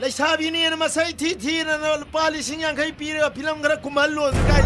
ꯂꯩꯁꯥꯕꯤꯅꯦꯅ ꯃꯁꯩ ꯊꯤꯅ ꯂꯨꯄꯥ 50,000 ꯄꯤꯔꯒ ꯐꯤꯂꯝ ꯈꯔ ꯀꯨꯝꯍꯜꯂꯣ ꯀꯥꯏ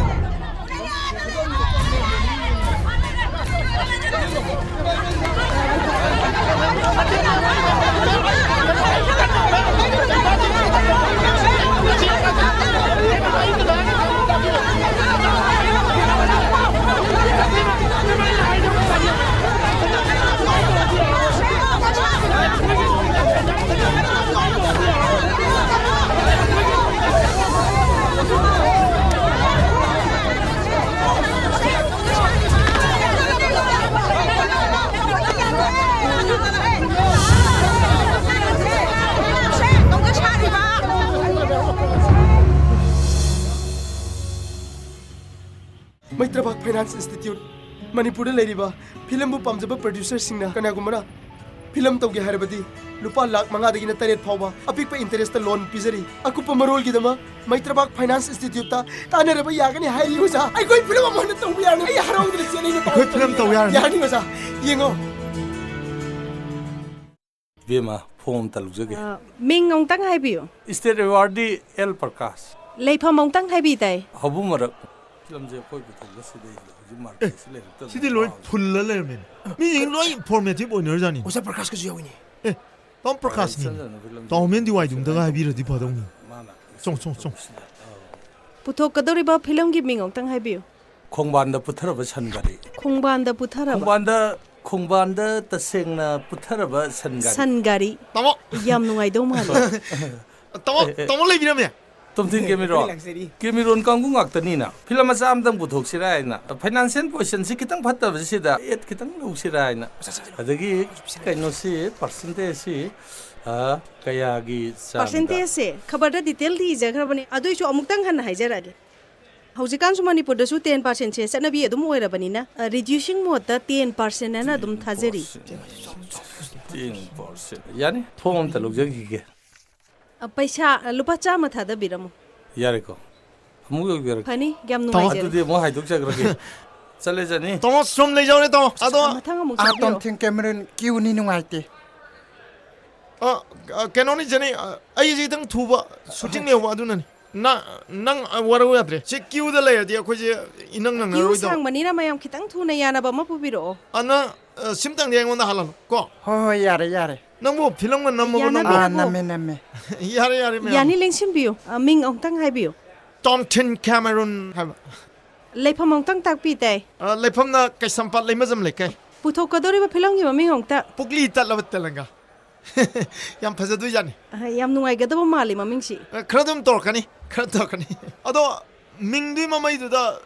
ꯃꯩꯇ꯭ꯔꯕꯥꯛ ꯐꯥꯏꯅꯥꯟꯁ ꯏꯟꯁꯇꯤꯇ꯭ꯌꯨꯠ ꯃꯅꯤꯄꯨꯔꯗ ꯂꯩꯔꯤꯕ ꯐꯤꯂꯝꯕꯨ ꯄꯥꯝꯖꯕ ꯄ꯭ꯔꯣꯗ꯭ꯌꯨꯁꯔꯁꯤꯡꯅ ꯀꯅꯥꯒꯨꯝꯕꯅ ꯐꯤꯂꯝ ꯇꯧꯒꯦ ꯍꯥꯏꯔꯕꯗꯤ ꯂꯨꯄꯥ ꯂꯥꯈ 5ꯗꯒꯤꯅ 7 ꯐꯥꯎꯕ ꯑꯄꯤꯛꯄ ꯏꯟꯇꯔꯦꯁꯇ ꯂꯣꯟ ꯄꯤꯖꯔꯤ ꯑꯀꯨꯞꯄ ꯃꯔꯣꯜꯒꯤꯗꯃꯛ ꯃꯩꯇ꯭ꯔꯕꯥꯛ ꯐꯥꯏꯅꯥꯟꯁ ꯏꯟꯁꯇꯤꯇ꯭ꯌꯨꯠꯇ ꯇꯥꯟꯅꯔꯕ ꯌꯥꯒꯅꯤ ꯍꯥꯏꯔꯤ ꯑꯣꯖꯥ ꯑꯩꯈꯣꯏ ꯐꯤꯂꯝ ꯑꯃ ꯇꯧꯕ ꯌꯥꯅꯤ ꯑꯩ ꯍꯔꯥꯎꯗꯅ ꯆꯦꯜꯂꯤꯅ ꯑꯩꯈꯣꯏ ꯐꯤꯂꯝ ꯇꯧ ꯌꯥꯔꯅꯤ ꯌꯥꯅꯤ ꯑꯣꯖꯥ ꯌꯦꯡꯉꯣ Bema form talujage. Ming ngongtang haibiyo. State awardee L Prakash. Leifam ngongtang haibi tai. Habumara film je koi bithong side ji market se le. 시디 로이 풀러레면 미 로이 포맷이 뭐냐자니 오자 프라카스까지 야오니 톰 프라카스니 다음엔 디와이 둥다가 하비르디 버동니 송송송 Puthokadoriba film gi ming ngongtang haibiyo. Khongbanda putharaba sangari. Khongbanda putharaba. Khongbanda tasengna putharaba sangari. Sangari. 따모 Yam nungai do mal. 따모 레비라면 Tumthin Cameron kanggung aktani na. Film macam dang buthok sirai na. Financial position si kitang phatta sida et kitang lu sirai na. Adagi kaino si percentage si kaya gi Percentage se khabar da detail di jagra bani adoi chu amuktang han haijarage. Haujikan su Manipur da su 10% se sanabi adum oirabani na reducing mode da 10% na adum thajari. 10%. Yani phone talujagi ge. Paisa lupa chama thada biramu. Yareko. Amu yog Phani gyam Tama nungai tu jare. dia mo haiduk jagrage. Chale jani. 따모 좀 레자오네 따모 아도 Mathang amuk Atom sabiro. Thiên Cameron kêu ni nungai te. 캐논이 전에 아이지 등 두바 슈팅 내고 와두는 나낭 와라고 야드레 제 끼우들래야 돼 거기 이능능 Yu 로이도 sang manina mayam kitang thuna yana ba ma pubiro. 아나 심당 대행원다 할라노 고 Hoi yare yare. 너무 필름은 너무 야나 너무 Ah Bo. name name. 야래 야래 Yani lengsim biyo. Ming ngongtang haibiyo. 톰틴 캐머런 하바 Leifam ngongtang takpi tai. 레펌나 까삼팟 레마점 레케 Puthokadoriba film gi ming ngongta. 북리 딸라버텔랑가 얌 파자도 야니 Yam nungai gadaba mali maming si. 그러든 돌카니 그러더카니 아도 밍디 마마이도다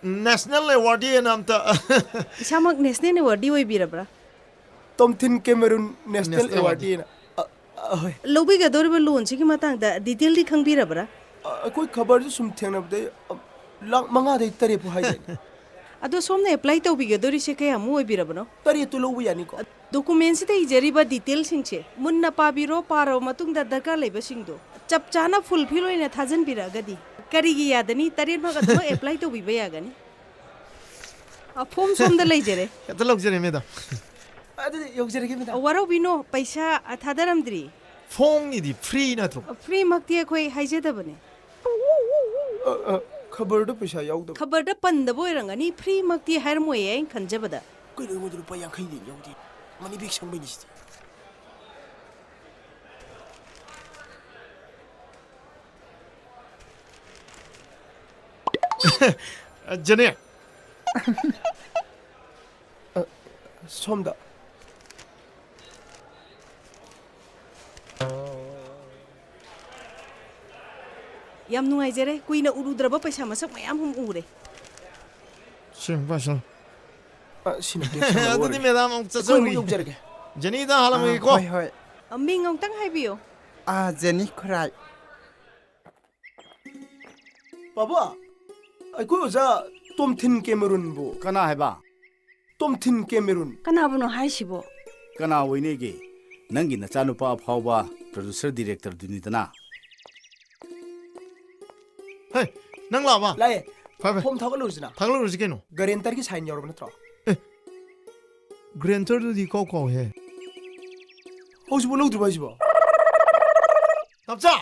내셔널 어워드에 남다 Isamak national award di oi birabra. Tomthin Cameroon national National ꯑꯦꯋꯥꯔꯗꯤꯅ Lobi gadoriba loan si ki matang da detail di khang birabra. ꯑꯩꯈꯣꯏ ꯈꯕꯔꯁꯨ ꯁꯨꯝ ꯊꯦꯡꯅꯕꯗ ꯂꯥꯈ 5ꯗꯒꯤ 7 ꯐꯥꯎ ꯍꯥꯏꯖꯩ Ado somna apply tawbi gadori se kaya mu oi birabno. 8ꯇꯨ ꯂꯧꯕ ꯌꯥꯅꯤꯀꯣ Document si dai jariba detail singche munna pabiro paro matung da darkar leba singdo. Chap chana fulfill oina thajan biragadi. Karigi yadani tarir bhaga do apply tawbi ba yagani. A form som da leijere. 야들 럭저리 메다 ꯑꯗꯨꯗꯤ ꯌꯧꯖꯔꯒꯦ Warau bino paisa athadaramdri. 퐁이디 프리 나트로 Free makti khoi haijadabane. ꯈꯕꯔꯗ ꯄꯩꯁꯥ ꯌꯥꯎꯗꯕ Khabar da pandabo irangani free makti hair moye khanjabada. ꯀꯩꯅꯣ ꯑꯩꯉꯣꯟꯗ ꯂꯨꯄꯥ 50ꯗꯤ ꯌꯥꯎꯗꯦ money bag ꯁꯪꯕꯩꯅꯤ ꯁꯤꯗꯤ 전에 ꯁꯣꯝꯗ Yam nungai jere kuina urudraba paisa masak mayam hum ure. 지금 봐서 ꯁꯤꯅ bag ꯁꯪꯕ 아드니 ꯑꯣꯏꯔꯦ 메다 ꯑꯩꯈꯣꯏ 옥자소리 ꯌꯧꯖꯔꯒꯦ 전이다 하라면 이거 Hoi hoi. Ming ngongtang haibiyo. Ah Jenny Krai. ꯕꯥꯕꯥ ꯑꯩꯈꯣꯏ ꯑꯣꯖꯥ ꯇꯣꯝꯊꯤꯟ ꯀꯦꯃꯦꯔꯨꯟꯕꯨ ꯀꯅꯥ ꯍꯥꯏꯕ ꯇꯣꯝꯊꯤꯟ ꯀꯦꯃꯦꯔꯨꯟ Kanabano haisibo. ꯀꯅꯥ ꯑꯣꯏꯅꯦꯒꯦ ꯅꯪꯒꯤ ꯅꯆꯥꯅꯨꯄꯥ ꯐꯥꯎꯕ ꯄ꯭ꯔꯣꯗ꯭ꯌꯨꯁꯔ ꯗꯤꯔꯦꯛꯇꯔꯗꯨꯅꯤꯗꯅ 헤이 낭 라봐 ꯂꯥꯛꯑꯦ 파파 ꯐꯣꯝ ꯊꯥꯒꯠꯂꯨꯔꯤꯁꯤꯅ 당근 그러지겠노 ꯒꯥꯔꯦꯟꯇꯔꯒꯤ ꯁꯥꯏꯟ ꯌꯥꯎꯔꯕ ꯅꯠꯇ꯭ꯔꯣ 그랜터도 니 꼬꼬해 ꯍꯧꯖꯤꯛꯐꯥꯎ ꯂꯧꯗ꯭ꯔꯤꯕ ꯍꯥꯏꯁꯤꯕꯣ ꯇꯝꯆꯥ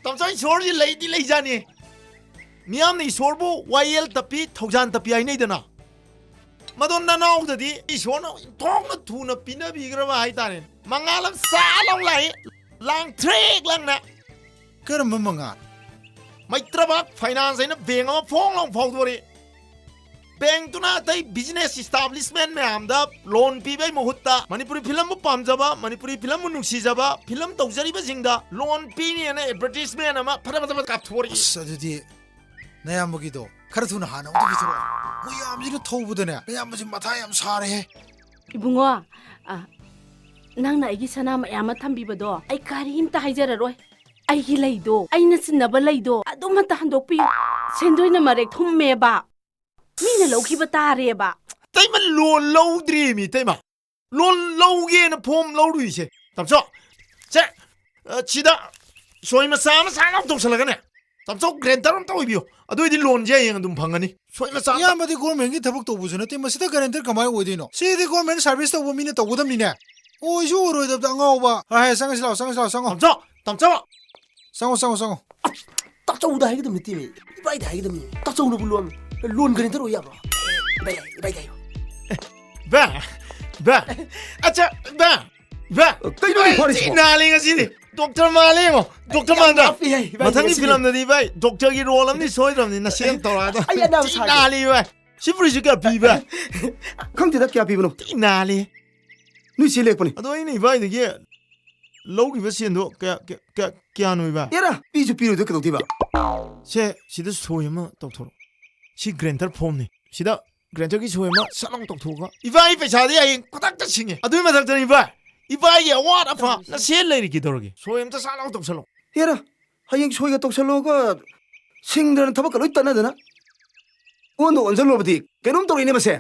ꯇꯝꯆꯥ ꯏꯁꯣꯔꯁꯤ ꯂꯩꯗꯤ ꯂꯩꯖꯥꯅꯤ ꯃꯤꯌꯥꯝꯅ ꯏꯁꯣꯔꯕꯨ ꯋꯥꯌꯦꯜ ꯇꯞꯄꯤ ꯊꯧꯖꯥꯟ ꯇꯞꯄꯤ ꯍꯥꯏꯅꯩꯗꯅ ꯃꯗꯣ ꯅꯅꯥꯎꯗꯗꯤ ꯏꯁꯣꯔꯅ ꯊꯣꯡꯅ ꯊꯨꯅ ꯄꯤꯅꯕꯤꯈ꯭ꯔꯕ ꯍꯥꯏꯇꯥꯔꯦ ꯃꯉꯥꯜ ꯑꯃ ꯆꯥ ꯂꯥꯛꯏ ꯂꯥꯡ ꯊ꯭ꯔꯦꯛ ꯂꯪꯅ ꯀꯔꯝꯕ ꯃꯉꯥꯜ ꯃꯩꯇ꯭ꯔꯕꯥꯛ ꯐꯥꯏꯅꯥꯟꯁ ꯍꯥꯏꯅ ꯕꯦꯡ ꯑꯃ ꯐꯣꯡ ꯂꯥꯎ ꯐꯥꯎꯗꯣꯔꯤ ꯕꯦꯡꯛꯇꯨꯅ ꯑꯇꯩ ꯕꯤꯖꯤꯅꯦꯁ ꯏꯁꯇꯥꯕ꯭ꯂꯤꯁꯃꯦꯟ ꯃꯌꯥꯝꯗ ꯂꯣꯟ ꯄꯤꯕꯩ ꯃꯍꯨꯠꯇ ꯃꯅꯤꯄꯨꯔꯤ ꯐꯤꯂꯝꯕꯨ ꯄꯥꯝꯖꯕ ꯃꯅꯤꯄꯨꯔꯤ ꯐꯤꯂꯝꯕꯨ ꯅꯨꯡꯁꯤꯖꯕ ꯐꯤꯂꯝ ꯇꯧꯖꯔꯤꯕꯁꯤꯡꯗ ꯂꯣꯟ ꯄꯤꯅꯤꯅ ꯑꯦꯗꯚꯔꯇꯤꯁꯃꯦꯟ ꯑꯃ ꯐꯠ ꯀꯥꯞꯊꯣꯔꯛꯏ ꯑꯁ ꯑꯗꯨꯗꯤ ꯅꯌꯥꯝꯕꯒꯤꯗꯣ ꯈꯔ ꯊꯨꯅ ꯍꯥꯟꯅ ꯑꯃꯨꯛꯇ ꯄꯤꯊꯣꯔꯛꯑꯣ ꯃꯌꯥꯝꯁꯤꯅ ꯊꯧꯕꯗꯅꯦ ꯅꯌꯥꯝꯕꯁꯤ ꯃꯊꯥ ꯌꯥꯝ ꯁꯥꯔꯦꯍꯦ ꯏꯕꯨꯡꯉꯣ ꯅꯪꯅ ꯑꯩꯒꯤ ꯁꯅꯥ ꯃꯌꯥꯝ ꯑꯃ ꯊꯝꯕꯤꯕꯗꯣ ꯑꯩ ꯀꯔꯤꯝꯇ ꯍꯥꯏꯖꯔꯔꯣꯏ ꯑꯩꯒꯤ ꯂꯩꯗꯣ ꯑꯩꯅ ꯆꯤꯟꯅꯕ ꯂꯩꯗꯣ ꯑꯗꯨꯃꯠꯇ ꯍꯟꯗꯣꯛꯄꯤꯌꯨ ꯁꯦꯟꯗꯣꯏꯅ ꯃꯔꯦꯛ ꯊꯨꯝꯃꯦꯕ ꯃꯤꯅ ꯂꯧꯈꯤꯕ ꯇꯥꯔꯦꯕ ꯇꯩꯃ ꯂꯣꯟ ꯂꯧꯗ꯭ꯔꯤꯃꯤ ꯇꯩꯃ ꯂꯣꯟ ꯂꯧꯒꯦꯅ ꯐꯣꯝ ꯂꯧꯔꯨꯏꯁꯦ ꯇꯝꯆꯧ ꯁꯦ ꯁꯤꯗ ꯁꯣꯏ ꯃꯆꯥ ꯑꯃ ꯁꯥꯅ ꯇꯧꯁꯜꯂꯒꯅꯦ ꯇꯝꯆꯧ ꯒ꯭ꯔꯦꯟꯇꯔ ꯑꯃ ꯑꯣꯏꯕꯤꯌꯨ ꯑꯗꯨꯑꯣꯏꯗꯤ ꯂꯣꯟꯁꯦ ꯍꯌꯦꯡ ꯑꯗꯨꯝ ꯐꯪꯒꯅꯤ ꯁꯣꯏ ꯃꯆꯥ ꯏꯌꯥꯝꯕꯗꯤ ꯒꯣꯔꯃꯦꯟꯒꯤ ꯊꯕꯛ ꯇꯧꯕꯁꯨ ꯅꯠꯇꯦ ꯃꯁꯤꯗ ꯒꯥꯔꯦꯟꯇꯔ ꯀꯃꯥꯏꯅ ꯑꯣꯏꯗꯣꯏꯅꯣ ꯁꯤꯗꯤ ꯒꯣꯔꯃꯦꯟ ꯁꯥꯔꯚꯤꯁ ꯇꯧꯕ ꯃꯤꯅ ꯇꯧꯒꯗꯕꯅꯤꯅꯦ ꯑꯣꯏꯁꯨ ꯑꯣꯏꯔꯣꯏꯗꯕꯗ ꯑꯉꯥꯎꯕ ꯍꯥꯏ ꯆꯪꯉꯁꯤ ꯂꯥꯛꯑꯣ ꯆꯪꯉꯁꯤ ꯂꯥꯛꯑꯣ ꯆꯪꯉꯣ ꯇꯝꯆꯧ ꯆꯪꯉꯣ ꯇꯥꯆꯧꯗ ꯍꯥꯏꯒꯗꯕ ꯅꯠꯇꯦꯃꯤ ꯏꯕꯥꯏꯗ ꯍꯥꯏꯒꯗꯕꯅꯤ ꯇꯥꯆꯧꯅꯕꯨ ꯂꯣꯟ ꯒꯥꯔꯦꯟꯇꯔ ꯑꯣꯏ ꯌꯥꯕ꯭ꯔꯣ ꯏꯕꯥꯏꯗ ꯍꯥꯏꯌꯣ ꯕꯥ ꯑꯆꯥ ꯕꯥ ꯀꯩꯅꯣ ꯐꯔꯤꯁꯤꯕꯣ ꯅꯥꯂꯦ ꯉꯁꯤꯗꯤ ꯗꯣꯛꯇꯔ ꯃꯥꯜꯂꯦ ꯌꯦꯡꯉꯣ ꯗꯣꯛꯇꯔ ꯃꯥꯟꯗ꯭ꯔꯥ ꯃꯊꯪꯒꯤ ꯐꯤꯂꯝꯗꯗꯤ ꯚꯥꯏ ꯗꯣꯛꯇꯔꯒꯤ ꯔꯣꯜ ꯑꯃꯗꯤ ꯁꯣꯏꯗ꯭ꯔꯕꯅꯤ ꯅꯁꯦꯟ ꯇꯧꯔꯛꯑꯗ ꯑꯩ ꯑꯅꯥꯕ ꯁꯥꯒꯦ. ꯅꯥꯂꯤ ꯚꯥꯏ ꯁꯤ ꯐꯨꯔꯤꯁꯤ ꯀꯌꯥ ꯄꯤꯕ ꯈꯪꯗꯦꯗ ꯀꯌా ꯄꯤꯕꯅꯣ ꯅꯥꯂꯤ ꯅꯣꯏ ꯆꯦ ꯂꯦꯛꯄꯅꯤ ꯑꯗꯣ ꯑꯩꯅ ꯏꯕꯥꯏꯗꯒꯤ ꯂꯧꯈꯤꯕ ꯁꯦꯟꯗꯣ ꯀꯌꯥꯅꯣ ꯏꯕꯥꯏ ꯑꯦꯔꯥ ꯄꯤꯁꯨ ꯄꯤꯔꯣꯏꯗ ꯀꯩꯗꯧꯗꯣꯏꯕ ꯁꯦ ꯁꯤꯗ ꯁꯣꯏ ꯑꯃ ꯇꯧꯊꯣꯔꯛꯑꯣ ꯁꯤ ꯒ꯭ꯔꯦꯟꯇꯔ ꯐꯣꯝꯅꯤ ꯁꯤꯗ ꯒ꯭ꯔꯦꯟꯇꯔꯒꯤ ꯁꯣꯏ ꯑꯃ ꯁꯠ ꯂꯥꯎ ꯇꯧꯊꯣꯛꯑꯒ ꯏꯕꯥꯏ ꯄꯩꯁꯥꯗꯤ ꯍꯌꯦꯡ ꯈꯨꯗꯛꯇ ꯁꯤꯡꯉꯦ ꯑꯗꯨꯏ ꯃꯊꯛꯇꯅꯤ ꯏꯕꯥꯏꯒꯤ ꯑꯋꯥꯠ ꯑꯄꯥ ꯅꯁꯦꯟ ꯂꯩꯔꯤꯒꯤꯗꯧꯔꯒꯦ ꯁꯣꯏ ꯑꯃꯇ ꯁꯠ ꯂꯥꯎ ꯇꯧꯁꯜꯂꯣ ꯑꯦꯔꯥ ꯍꯌꯦꯡ ꯁꯣꯏꯒ ꯇꯧꯁꯜꯂꯣꯒ ꯁꯤꯡꯗꯅ ꯊꯕꯛꯀ ꯂꯣꯏ ꯇꯠꯅꯗꯅ ꯑꯣꯟꯗ ꯑꯣꯟꯁꯤꯜꯂꯨꯕꯗꯤ ꯀꯩꯅꯣꯝ ꯇꯧꯔꯤꯅꯦ ꯃꯁꯦ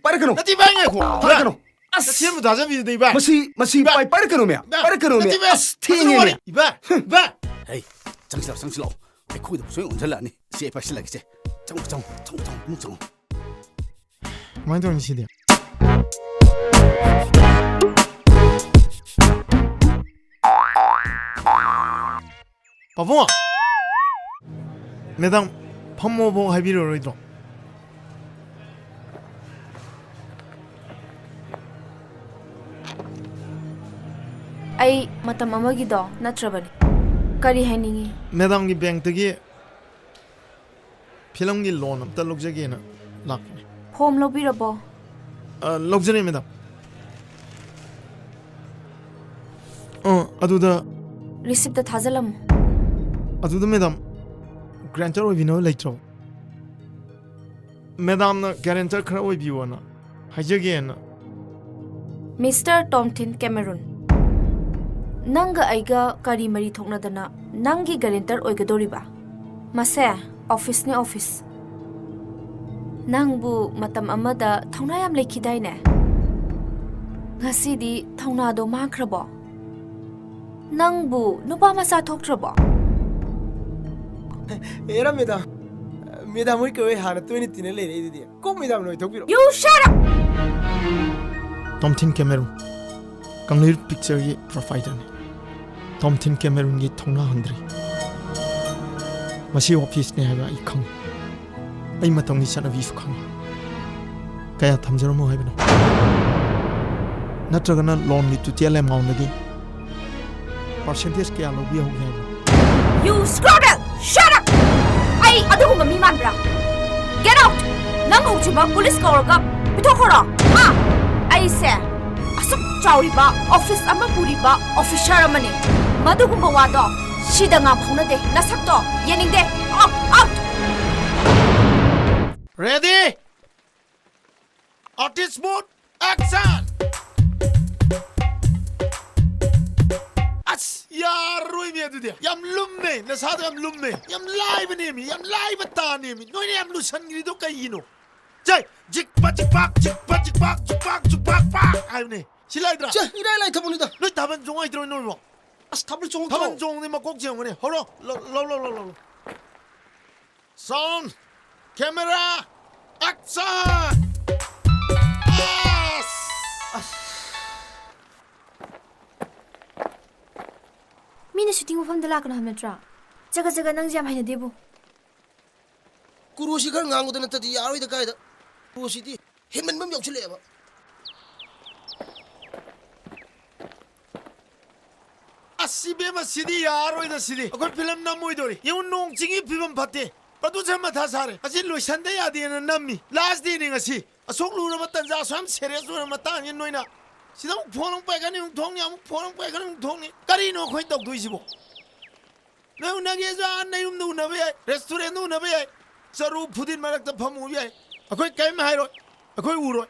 ꯄꯥꯏꯔꯛꯀꯅꯣ ꯅꯠꯇꯦ ꯏꯕꯥꯏ ꯉꯥꯏꯈꯣ ꯄꯥꯏꯔꯛꯀꯅꯣ ꯅꯁꯦꯟꯕꯨ ꯊꯥꯖꯕꯤꯗꯨꯗ ꯏꯕꯥꯏ ꯃꯁꯤ ꯄꯥꯏꯔꯛꯀꯅꯣ ꯃꯌꯥꯝ ꯄꯥꯏꯔꯛꯀꯅꯣ ꯅꯠꯇꯦ ꯃꯌꯥꯝ ꯑꯁ ꯊꯦꯡꯉꯦꯅꯦ ꯏꯕꯥꯏ ꯍꯩ ꯆꯪꯁꯤꯜꯂꯛꯑꯣ ꯑꯩꯈꯣꯏꯗꯕꯨ ꯁꯣꯏ ꯑꯣꯟꯁꯤꯜꯂꯛꯑꯅꯤ ꯁꯤ ꯑꯩ ꯄꯥꯏꯁꯤꯜꯂꯒꯦꯁꯦ ꯆꯪꯉꯣ ꯀꯃꯥꯏꯅ ꯇꯧꯔꯤꯅꯤ ꯁꯤꯗꯤ ꯄꯥꯕꯨꯡ ꯃꯦꯗꯥꯝ ꯐꯝꯃꯣꯕꯣ ꯍꯥꯏꯕꯤꯔꯔꯣꯏꯗ꯭ꯔꯣ ꯑꯩ ꯃꯇꯝ ꯑꯃꯒꯤꯗꯣ ꯅꯠꯇ꯭ꯔꯕꯅꯤ ꯀꯔꯤ ꯍꯥꯏꯅꯤꯡꯉꯤ ꯃꯦꯗꯥꯝꯒꯤ ꯕꯦꯡꯛꯇꯒꯤ ꯐꯤꯂꯝꯒꯤ ꯂꯣꯟ ꯑꯝꯇ ꯂꯧꯖꯒꯦꯅ ꯂꯥꯛꯄꯅꯦ ꯐꯣꯝ ꯂꯧꯕꯤꯔꯕꯣ ꯂꯧꯖꯔꯦ ꯃꯦꯗꯥꯝ ꯑꯗꯨꯗ ꯔꯤꯁꯤꯞꯇ ꯊꯥꯖꯤꯜꯂꯝꯃꯨ ꯑꯗꯨꯗ ꯃꯦꯗꯥꯝ ꯒ꯭ꯔꯦꯟꯇꯔ ꯑꯣꯏꯕꯤꯅꯕ ꯂꯩꯇ꯭ꯔꯕ ꯃꯦꯗꯥꯝꯅ ꯒ꯭ꯌꯥꯔꯦꯟꯇꯔ ꯈꯔ ꯑꯣꯏꯕꯤꯌꯣꯅ ꯍꯥꯏꯖꯒꯦꯅ ꯃꯤꯁꯇꯔ ꯇꯣꯝꯊꯤꯟ ꯀꯦꯃꯦꯔꯨꯟ ꯅꯪꯒ ꯑꯩꯒ ꯀꯔꯤ ꯃꯔꯤ ꯊꯣꯛꯅꯗꯅ ꯅꯪꯒꯤ ꯒꯥꯔꯦꯟꯇꯔ ꯑꯣꯏꯒꯗꯧꯔꯤꯕ ꯃꯁꯦ ꯑꯣꯐꯤꯁꯅꯤ ꯑꯣꯐꯤꯁ ꯅꯪꯕꯨ ꯃꯇꯝ ꯑꯃꯗ ꯊꯧꯅꯥ ꯌꯥꯝ ꯂꯩꯈꯤꯗꯥꯏꯅꯦ ꯉꯁꯤꯗꯤ ꯊꯧꯅꯥꯗꯣ ꯃꯥꯡꯈ꯭ꯔꯕꯣ ꯅꯪꯕꯨ ꯅꯨꯄꯥ ꯃꯆꯥ ꯊꯣꯛꯇ꯭ꯔꯕꯣ ꯑꯦꯔꯥ ꯃꯦꯗꯥꯝ ꯍꯣꯏ ꯀꯩ ꯍꯥꯟꯅ ꯇꯣꯏꯅ ꯇꯤꯟꯅ ꯂꯩꯔꯛꯏꯗꯨꯗꯤ ꯀꯣꯛ ꯃꯦꯗꯥꯝ ꯂꯣꯏ ꯊꯣꯛꯄꯤꯔꯣ You shut up! ꯇꯣꯝꯊꯤꯟ ꯀꯦꯃꯦꯔꯨꯟ ꯀꯪꯂꯩꯔ ꯄꯤꯛꯆꯔꯒꯤ ꯄ꯭ꯔꯣꯐꯥꯏꯇꯔꯅꯤ ꯇꯣꯝꯊꯤꯟ ꯀꯦꯃꯦꯔꯨꯟꯒꯤ ꯊꯧꯅꯥ ꯍꯟꯗ꯭ꯔꯤ ꯃꯁꯤ ꯑꯣꯐꯤꯁꯅꯤ ꯍꯥꯏꯕ ꯑꯩ ꯈꯪꯉꯤ ꯑꯩ ꯃꯇꯝꯒꯤ ꯆꯠꯅꯕꯤꯁꯨ ꯈꯪꯉꯤ ꯀꯌꯥ ꯊꯝꯖꯔꯝꯃꯣ ꯍꯥꯏꯕꯅꯣ ꯅꯠꯇ꯭ꯔꯒꯅ ꯂꯣꯟꯒꯤ ꯇꯣꯇꯦꯜ ꯑꯦꯃꯥꯎꯟꯗꯒꯤ ꯄꯥꯔꯁꯦꯟꯇꯦꯖ ꯀꯌꯥ ꯂꯧꯕꯤꯍꯧꯒꯦ ꯍꯥꯏꯕꯅꯣ You screwed up! Shut up! ꯑꯩ ꯑꯗꯨꯒꯨꯝꯕ ꯃꯤ ꯃꯥꯟꯕ꯭ꯔꯥ? Get out! ꯅꯪ ꯍꯧꯖꯤꯛꯃꯛ ꯄꯨꯂꯤꯁ ꯀꯧꯔꯒ ꯄꯤꯊꯣꯛꯈ꯭ꯔꯣ! ꯍꯥ? ꯑꯩꯁꯦ ꯑꯁꯨꯛ ꯆꯥꯎꯔꯤꯕ ꯑꯣꯐꯤꯁ ꯑꯃ ꯄꯨꯔꯤꯕ ꯑꯣꯐꯤꯁꯔ ꯑꯃꯅꯤ. ꯃꯗꯨꯒꯨꯝꯕ ꯋꯥꯗꯣ ꯁꯤꯗ ꯉꯥꯡꯐꯥꯎꯅꯗꯦ. ꯅꯁꯛꯇꯣ ꯌꯦꯡꯅꯤꯡꯗꯦ. Out! Ready? Artist mode, action! 야로이미 애들이야 얌룸메 나 사도 얌룸메 얌라이브네미 얌라이브따네미 너네 얌루산기리도 까이노 자 직박직박 아유네 실라이드라 자 이라이 타볼리다 너 답은 종아이 들어있는 거 아스 답을 좀 답은 종네 막 꼭지형 거네 허러 롤 사운드 카메라 액션 ꯃꯤꯅ ꯁꯨꯇꯤꯡ ꯃꯐꯝꯗ ꯂꯥꯛꯀꯅꯣ ꯍꯥꯏꯕ ꯅꯠꯇ꯭ꯔꯥ ꯖꯒ ꯅꯪꯁꯦ ꯌꯥꯝ ꯍꯩꯅꯗꯦꯕꯣ ꯀꯨꯔꯨꯁꯤ ꯈꯔ ꯉꯥꯡꯕꯗ ꯅꯠꯇꯗꯤ ꯌꯥꯔꯣꯏꯗ ꯀꯥꯏꯗ ꯀꯨꯔꯨꯁꯤꯗꯤ ꯍꯦꯟꯃꯟꯕ ꯑꯃ ꯌꯥꯎꯁꯤꯜꯂꯛꯑꯦꯕ ꯑꯁꯤꯕꯦꯝ ꯑꯁꯤꯗꯤ ꯌꯥꯔꯣꯏꯗ ꯁꯤꯗꯤ ꯑꯩꯈꯣꯏ ꯐꯤꯂꯝ ꯅꯝꯃꯣꯏꯗꯣꯔꯤ ꯌꯦꯡꯉꯨ ꯅꯣꯡ ꯆꯤꯡꯒꯤ ꯐꯤꯕꯝ ꯐꯠꯇꯦ ꯄ꯭ꯔꯗꯨꯁꯔ ꯃꯊꯥ ꯁꯥꯔꯦ ꯑꯁꯤ ꯂꯣꯏꯁꯟꯗ ꯌꯥꯗꯦꯅ ꯅꯝꯃꯤ ꯂꯥꯁ ꯗꯦꯅꯤ ꯉꯁꯤ ꯑꯁꯨꯛ ꯂꯨꯔꯕ ꯇꯟꯖꯥ ꯑꯁꯨꯛ ꯁꯦꯔꯤꯌꯁ ꯑꯣꯏꯔꯕ ꯃꯇꯥꯡꯁꯤ ꯅꯣꯏꯅ ꯁꯤꯗ ꯑꯃꯨꯛ ꯐꯣꯟ ꯑꯃꯨꯛ ꯄꯥꯏꯈꯠꯅꯤ ꯑꯃꯨꯛ ꯊꯣꯡꯅꯤ ꯑꯃꯨꯛ ꯐꯣꯟ ꯑꯃꯨꯛ ꯄꯥꯏꯈꯠꯅꯤ ꯑꯃꯨꯛ ꯊꯣꯡꯅꯤ ꯀꯔꯤꯅꯣ ꯑꯩꯈꯣꯏ ꯇꯧꯗꯣꯏꯁꯤꯕꯣ ꯅꯣꯏ ꯎꯅꯒꯦꯁꯨ ꯅꯌꯨꯝꯗ ꯎꯅꯕ ꯌꯥꯏ ꯔꯦꯁꯇꯨꯔꯦꯟꯗ ꯎꯅꯕ ꯌꯥꯏ ꯆꯔꯨ ꯐꯨꯗꯤꯟ ꯃꯔꯛꯇ ꯐꯝꯃꯨꯕ ꯌꯥꯏ ꯑꯩꯈꯣꯏ ꯀꯔꯤꯝ ꯍꯥꯏꯔꯣꯏ ꯑꯩꯈꯣꯏ ꯎꯔꯣꯏ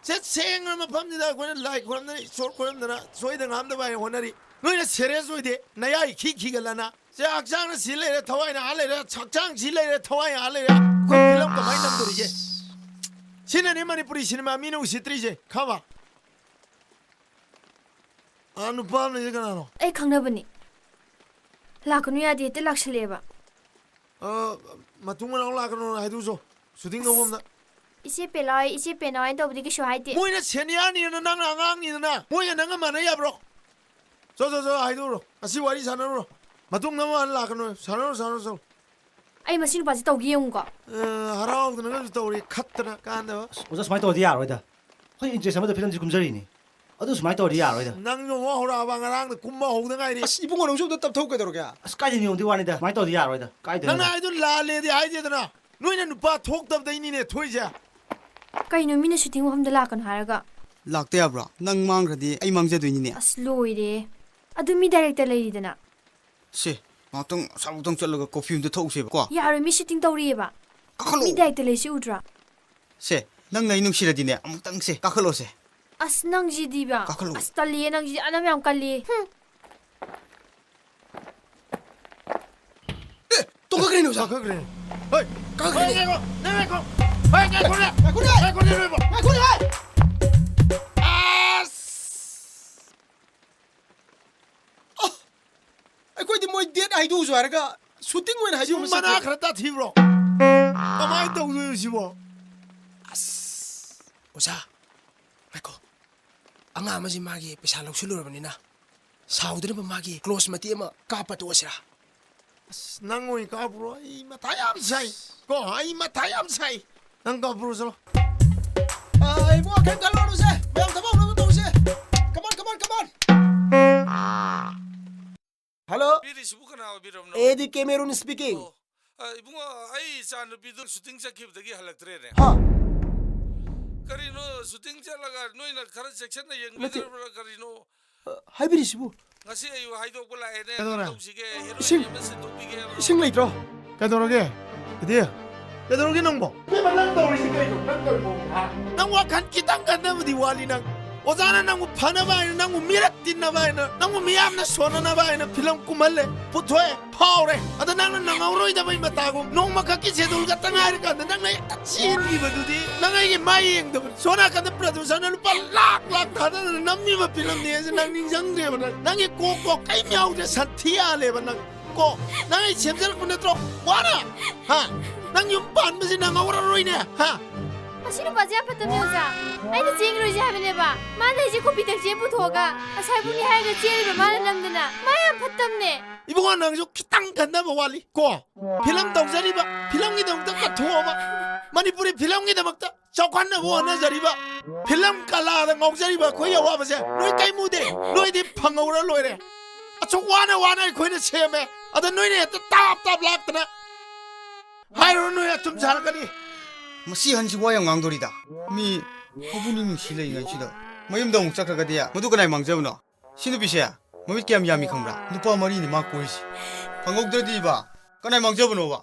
ꯁꯦ ꯁꯦꯡꯉ ꯃꯐꯝꯁꯤꯗ ꯑꯩꯈꯣꯏꯅ ꯂꯥꯏ ꯈꯣꯏꯔꯝꯗꯅ ꯏꯁꯣꯔ ꯈꯣꯏꯔꯝꯗꯅ ꯁꯣꯏꯗ ꯉꯥꯝꯗꯕ ꯍꯥꯏꯅ ꯍꯣꯠꯅꯔꯤ ꯅꯣꯏꯅ ꯁꯦꯔꯤꯌꯁ ꯑꯣꯏꯗꯦ ꯅꯌꯥ ꯏꯈꯤ ꯈꯤꯒꯠꯂꯅ ꯁꯦ ꯍꯛꯆꯥꯡꯅ ꯁꯤ ꯂꯩꯔꯦ ꯊꯋꯥꯏꯅ ꯑꯥ ꯂꯩꯔꯦ ꯍꯛꯆꯥꯡ ꯁꯤ ꯂꯩꯔꯦ ꯊꯋꯥꯏ ꯑꯥ ꯂꯩꯔꯦ ꯑꯩꯈꯣꯏ ꯐꯤꯂꯝ ꯀꯃꯥꯏꯅ ꯅꯝꯗꯣꯔꯤꯒꯦ 시는 머니푸리 시네마 미는 우시트리제 가봐 아 누파는 이거 나노 ꯑꯩ ꯈꯪꯅꯕꯅꯤ ꯂꯥꯛꯀꯅꯨ ꯌꯥꯗꯦ ꯍꯦꯛꯇ ꯂꯥꯛꯁꯜꯂꯦꯕ 마퉁을 올라가는 해두소 슈팅 너무나 이제 뺄라이 이제 빼나이 더블이 그 쇼하이데 뭐이나 세니아니는 난 앙앙이나 뭐야 나가 많아야 브로 저저저 아이돌로 아시 와리 사나로 마퉁 너무 안 라가는 사나로 ꯑꯩ ꯃꯁꯤ ꯅꯨꯄꯥꯁꯤ ꯇꯧꯒꯦ ꯌꯦꯡꯉꯨꯀꯣ 하라오드는 거 우리 카트나 깐다 오자 스마이트 어디 야로이다 허이 인제 사마다 필름지 굶자리니 어두 스마이트 어디 야로이다 낭요 와호라 방아랑 굼마 호드가 이리 ꯑꯁ ꯏꯕꯨꯡꯉꯣ ꯅꯪꯁꯨ ꯑꯝꯇ ꯇꯞꯊꯧ ꯀꯩꯗꯧꯔꯒꯦ 스카이드니 어디 와니다 스마이트 어디 야로이다 까이드 ꯅꯪꯅ 아이돌 라레디 아이디드나 너희는 누파 톡답다 이니네 토이자 ꯀꯩꯅꯣ ꯃꯤꯅ ꯁꯨꯇꯤꯡ ꯃꯐꯝꯗ ꯂꯥꯛꯀꯅꯣ ꯍꯥꯏꯔꯒ ꯂꯥꯛꯇ ꯌꯥꯕ꯭ꯔꯥ ꯅꯪ ꯃꯥꯡꯈ꯭ꯔꯗꯤ ꯑꯩ ꯃꯥꯡꯖꯗꯣꯏꯅꯤꯅꯦ ꯑꯁ ꯂꯣꯏꯔꯦ ꯑꯗꯨ ꯃꯤ ꯗꯥꯏꯔꯦꯛꯇꯔ ꯂꯩꯔꯤꯗꯅ ꯁꯦ ꯉꯥꯛꯇꯪ ꯑꯁꯥꯃꯨꯛꯇꯪ ꯆꯠꯂꯒ ꯀꯣꯐꯤ ꯑꯝꯇ ꯊꯛꯎꯁꯦꯕꯀꯣ ꯌꯥꯔꯣꯏ ꯃꯤ ꯁꯨꯇꯤꯡ ꯇꯧꯔꯤꯑꯕ ꯃꯤ ꯗꯥꯏꯔꯦꯛꯇꯔ ꯂꯩꯁꯤ ꯎꯗ꯭ꯔꯥ ꯁꯦ ꯅꯪꯅ ꯑꯩ ꯅꯨꯡꯁꯤꯔꯗꯤꯅꯦ ꯑꯃꯨꯛꯇꯪꯁꯦ ꯀꯥꯈꯠꯂꯣꯁꯦ ꯑꯁ ꯅꯪꯁꯤꯗꯤꯕ ꯀꯥꯈꯠꯂꯣ ꯑꯁ ꯇꯜꯂꯤꯌꯦ ꯅꯪꯁꯤꯗꯤ ꯑꯅꯝ ꯌꯥꯝ ꯀꯜꯂꯤ 또 가그리는 오자 그래 어이 가그리는 내가 이거 빨리 고래 ꯑꯩꯈꯣꯏꯗꯤ ꯃꯣꯏ ꯗꯦꯠ ꯍꯥꯏꯗꯣꯛꯎꯁꯨ ꯍꯥꯏꯔꯒ ꯁꯨꯇꯤꯡ ꯑꯣꯏꯅ ꯍꯥꯏꯗꯣꯛꯑ 줌마나 그랬다 티브로 가만히 떠오르는 시보 오자 아이고 앙아 아마지 마기 pesa 럭슐러버니나 사우드는 마기 클로스 마티에마 까빠도시라 낭고이 까불어 이마 다얌사이 고 이마 다얌사이 난 까불어서 아 이부가 캔 갈라놓으세 매양 잡아 오는 거 오세 come on Hello 비리시부 그나와 비럼노 에디 캐메론 스피킹 이bunga ai chan bidu shooting chakibdagi halaktrene 하 karino shooting chalaga noina khara section na yengbidrabra karino 하이비리시부 ngasi ayu haidok bula ene Kedora? topsige Sing- hero message topige 이싱 레이트로 깨도록게 어디야 깨도록게 낭보 낭 와칸 기땅 간다면 디왈리 낭 오자나 낭고 파나바이나 낭고 미락 딘나바이나 낭고 미암나 소나나바이나 필름 꾸말레 부토에 파오레 아다 낭은 낭아우로이다 바이 마타고 농마 갖기 제도를 갖다 나이까 낭나 약간 치인기버두디 낭아 이게 마이행도 소나 간다 프로듀서는 루파 락락 하다는 남미바 필름 내에서 낭 닝장되면 낭이 꼭꼭 까이미아우데 산티아레바 낭고 낭이 쳔절 군데로 와라 하낭 윤반 무슨 낭아우로이네 하 ꯃꯁꯤ ꯅꯨꯄꯥꯁꯦ ꯌꯥꯝ ꯐꯠꯇꯕꯅꯦ ꯑꯣꯖꯥ ꯑꯩꯅ ꯆꯦꯟꯈ꯭ꯔꯣꯏꯁꯦ ꯍꯥꯏꯕꯅꯦꯕ ꯃꯥꯅ ꯑꯩꯁꯦ copy taxi ꯄꯨꯊꯣꯛꯑꯒ ꯑꯁꯥꯏꯕꯨꯅꯤ ꯍꯥꯏꯔꯒ ꯆꯦꯜꯂꯤꯕ ꯃꯥꯅ ꯅꯝꯗꯅ ꯃꯥ ꯌꯥꯝ ꯐꯠꯇꯕꯅꯦ 이봉아 낭조 키땅 간다고 와리 고 필름 덩자리바 필름기 덩덕가 도어바 마니푸리 필름기 덩덕다 저관나 원나 자리바 필름 깔라다 엉자리바 거야 와봐세 너희 까이 무대 너희들 방어라 로이래 아저 와나 거기는 체험해 아다 너희네 답답 락드나 하이로 너희 좀 잘하거니 ꯃꯁꯤ ꯍꯟꯁꯤ ꯋꯥ ꯌꯥꯝ ꯉꯥꯡꯗꯣꯔꯤꯗ ꯃꯤ ꯍꯧꯕꯨꯅꯤ ꯅꯨꯡꯁꯤ ꯂꯩꯉꯩꯁꯤꯗ ꯃꯌꯨꯝꯗ ꯑꯃꯨꯛ ꯆꯠꯈ꯭ꯔꯒꯗꯤ ꯃꯗꯨ ꯀꯅꯥꯏ ꯃꯥꯡꯖꯕꯅꯣ ꯁꯤ ꯅꯨꯄꯤꯁꯦ ꯃꯃꯤꯠ ꯀꯌꯥꯝ ꯌꯥꯝꯃꯤ ꯈꯪꯕ꯭ꯔꯥ ꯅꯨꯄꯥ ꯃꯔꯤꯅꯤ ꯃꯥ ꯀꯣꯏꯔꯤꯁꯤ ꯐꯪꯍꯧꯗ꯭ꯔꯗꯤꯕ ꯀꯅꯥꯏ ꯃꯥꯡꯖꯕꯅꯣꯕ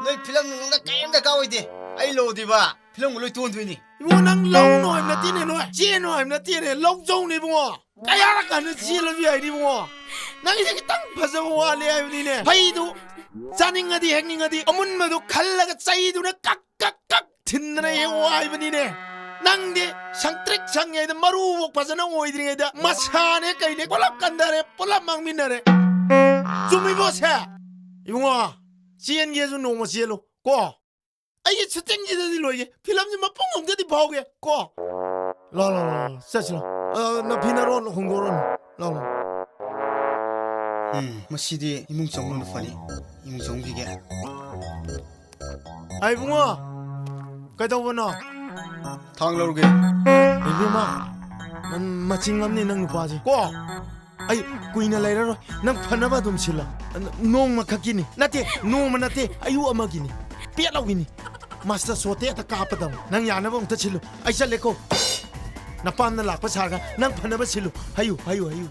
ꯅꯣꯏ ꯐꯤꯂꯝ ꯅꯨꯡꯗ ꯀꯔꯤꯝ ꯗꯔꯀꯥꯔ ꯑꯣꯏꯗꯦ ꯑꯩ ꯂꯧꯗꯤꯕ ꯐꯤꯂꯝꯒ ꯂꯣꯏ ꯇꯣꯟꯗꯣꯏꯅꯤ 이봉아 낭 라우노 임나 뛰네 너 지에노 임나 뛰네 럭종니 이봉아 까야라 까는 지엘비야 이봉아 낭 이새끼 땅 파서 와래 아유니네 바이도 짜닝어디 행닝어디 어문마도 갈라가 짜이도나 깍깍깍 듣느라 와 이번이네 낭데 샹트렉 장애다 마루복 파서나 오이드링에다 마사네 까이네 꼴랍 간다래 꼴랍 망민나래 좀 이보세 이봉아 지엔 예수 노모 지엘로 고 이게 수땡기들이 로이게 필름지 막 뽕엄대디 봐오게 고 라라라 세치라 나 비나론 홍도론 라라 ꯃꯁꯤꯗꯤ ꯏꯃꯨꯡ ꯆꯪꯕꯅ ꯐꯅꯤ ꯏꯃꯨꯡ ꯆꯪꯕꯤꯒꯦ ꯑꯩ ꯏꯕꯨꯡꯉꯣ ꯀꯩꯗꯧꯕꯅꯣ ꯊꯥꯡ ꯂꯧꯔꯒꯦ ꯏꯕꯦꯝꯃ ꯃꯆꯤꯡ ꯑꯃꯅꯤ ꯅꯪ ꯅꯨꯄꯥꯁꯦ ꯀꯣ ꯑꯩ ꯀꯨꯏꯅ ꯂꯩꯔꯔꯣꯏ ꯅꯪ ꯐꯅꯕ ꯑꯗꯨꯝ ꯁꯤꯜꯂꯣ ꯅꯣꯡꯃ ꯈꯛꯀꯤꯅꯤ ꯅꯠꯇꯦ ꯅꯣꯡꯃ ꯅꯠꯇꯦ ꯑꯌꯨꯛ ꯑꯃꯒꯤꯅꯤ ꯄꯦꯠꯂꯧꯒꯤꯅꯤ ꯃꯥꯁꯇꯔ ꯁꯣꯇꯦ ꯑꯇ ꯀꯥꯞꯄꯗꯧ ꯅꯪ ꯌꯥꯅꯕ ꯑꯝꯇ ꯁꯤꯜꯂꯨ ꯑꯩ ꯆꯠꯂꯦꯀꯣ ꯅꯄꯥꯝꯅ ꯂꯥꯛꯄ ꯁꯥꯔꯒ ꯅꯪ ꯐꯅꯕ ꯁꯤꯜꯂꯨ ꯍꯥꯏꯌꯨ ꯍꯥꯏꯌꯨ ꯍꯥꯏꯌꯨ